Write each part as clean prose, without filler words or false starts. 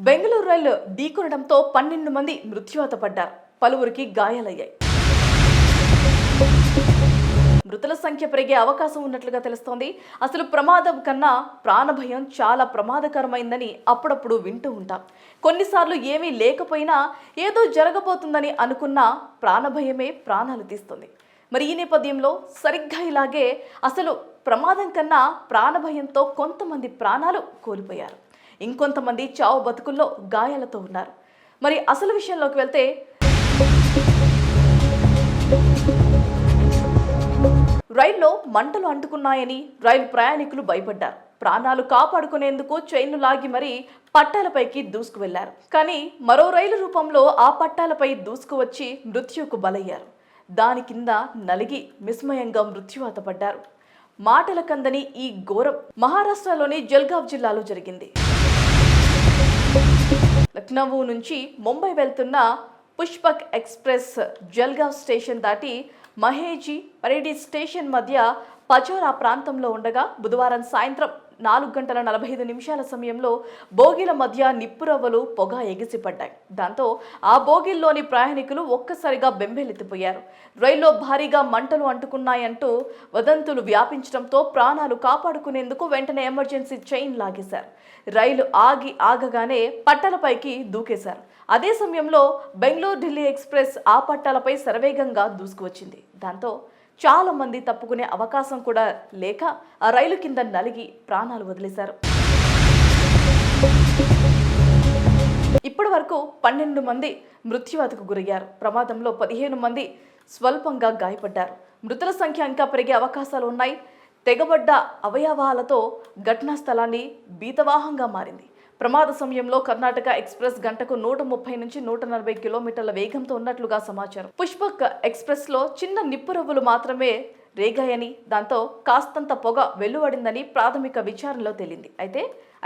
బెంగళూరు రైలు ఢీకొనడంతో 12 మంది మృత్యువాత పడ్డారు. పలువురికి గాయాలయ్యాయి. మృతుల సంఖ్య పెరిగే అవకాశం ఉన్నట్లుగా తెలుస్తోంది. అసలు ప్రమాదం కన్నా ప్రాణభయం చాలా ప్రమాదకరమైందని అప్పుడప్పుడు వింటూ ఉంటాం. కొన్నిసార్లు ఏమీ లేకపోయినా ఏదో జరగబోతుందని అనుకున్నా ప్రాణభయమే ప్రాణాలు తీస్తుంది. మరి ఈ నేపథ్యంలో సరిగ్గా ఇలాగే అసలు ప్రమాదం కన్నా ప్రాణభయంతో కొంతమంది ప్రాణాలు కోల్పోయారు. ఇంకొంతమంది చావు బతుకుల్లో గాయాలతో ఉన్నారు. మరి అసలు విషయంలోకి వెళ్తే రైల్లో మంటలు అంటుకున్నాయని రైలు ప్రయాణికులు భయపడ్డారు. ప్రాణాలు కాపాడుకునేందుకు చైన్లు లాగి మరీ పట్టాలపైకి దూసుకు వెళ్లారు. కానీ మరో రైలు రూపంలో ఆ పట్టాలపై దూసుకువచ్చి మృత్యుకు బలయ్యారు. దాని కింద నలిగి విస్మయంగా మృత్యువాత పడ్డారు. మాటల కందని ఈ ఘోరం మహారాష్ట్రలోని జల్గావ్ జిల్లాలో జరిగింది. లక్నో నుంచి ముంబై వెళ్తున్న పుష్పక్ ఎక్స్ప్రెస్ జల్గావ్ స్టేషన్ దాటి మహేజీ పరేడి స్టేషన్ మధ్య పచోరా ప్రాంతంలో ఉండగా బుధవారం సాయంత్రం 4:45 సమయంలో బోగీల మధ్య నిప్పురవ్వలు పొగ ఎగిసిపడ్డాయి. దాంతో ఆ బోగీల్లోని ప్రయాణికులు ఒక్కసారిగా బెంబేలెత్తిపోయారు. రైల్లో భారీగా మంటలు అంటుకున్నాయంటూ వదంతులు వ్యాపించడంతో ప్రాణాలు కాపాడుకునేందుకు వెంటనే ఎమర్జెన్సీ చైన్ లాగేశారు. రైలు ఆగగానే పట్టాలపైకి దూకేశారు. అదే సమయంలో బెంగళూరు ఢిల్లీ ఎక్స్ప్రెస్ ఆ పట్టాలపై శరవేగంగా దూసుకువచ్చింది. దాంతో చాలా మంది తప్పుకునే అవకాశం కూడా లేక ఆ రైలు కింద నలిగి ప్రాణాలు వదిలేశారు. ఇప్పటి వరకు 12 మంది మృత్యువాతకు గురయ్యారు. ప్రమాదంలో 15 మంది స్వల్పంగా గాయపడ్డారు. మృతుల సంఖ్య ఇంకా పెరిగే అవకాశాలు ఉన్నాయి. తెగబడ్డ అవయవాలతో ఘటనా స్థలాన్ని భీతవాహంగా మారింది. ప్రమాద సమయంలో కర్ణాటక ఎక్స్ప్రెస్ గంటకు 130 నుంచి 140 కిలోమీటర్ల వేగంతో ఉన్నట్లుగా సమాచారం. పుష్పక్ ఎక్స్ప్రెస్ లో చిన్న నిప్పురవ్వలు మాత్రమే రేగాయని, దాంతో కాస్తంత పొగ వెలువడిందని ప్రాథమిక విచారణలో తేలింది.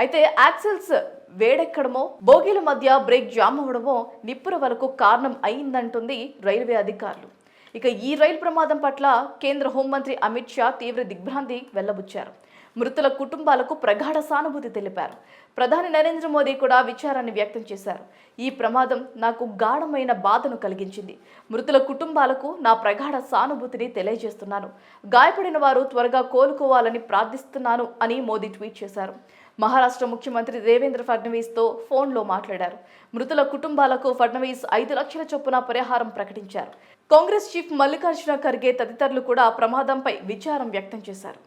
అయితే యాక్సిల్స్ వేడెక్కడమో బోగీల మధ్య బ్రేక్ జామ్ అవ్వడమో నిప్పురవ్వలకు కారణం అయిందంటుంది రైల్వే అధికారులు. ఇక ఈ రైలు ప్రమాదం పట్ల కేంద్ర హోంమంత్రి అమిత్ షా తీవ్ర దిగ్భ్రాంతి వెల్లబుచ్చారు. మృతుల కుటుంబాలకు ప్రగాఢ సానుభూతి తెలిపారు. ప్రధాని నరేంద్ర మోదీ కూడా విచారాన్ని వ్యక్తం చేశారు. ఈ ప్రమాదం నాకు గాఢమైన బాధను కలిగించింది. మృతుల కుటుంబాలకు నా ప్రగాఢ సానుభూతిని తెలియజేస్తున్నాను. గాయపడిన వారు త్వరగా కోలుకోవాలని ప్రార్థిస్తున్నాను అని మోదీ ట్వీట్ చేశారు. మహారాష్ట్ర ముఖ్యమంత్రి దేవేంద్ర ఫడ్నవీస్తో ఫోన్లో మాట్లాడారు. మృతుల కుటుంబాలకు ఫడ్నవీస్ 5 లక్షల చొప్పున పరిహారం ప్రకటించారు. కాంగ్రెస్ చీఫ్ మల్లికార్జున ఖర్గే తదితరులు కూడా ప్రమాదంపై విచారం వ్యక్తం చేశారు.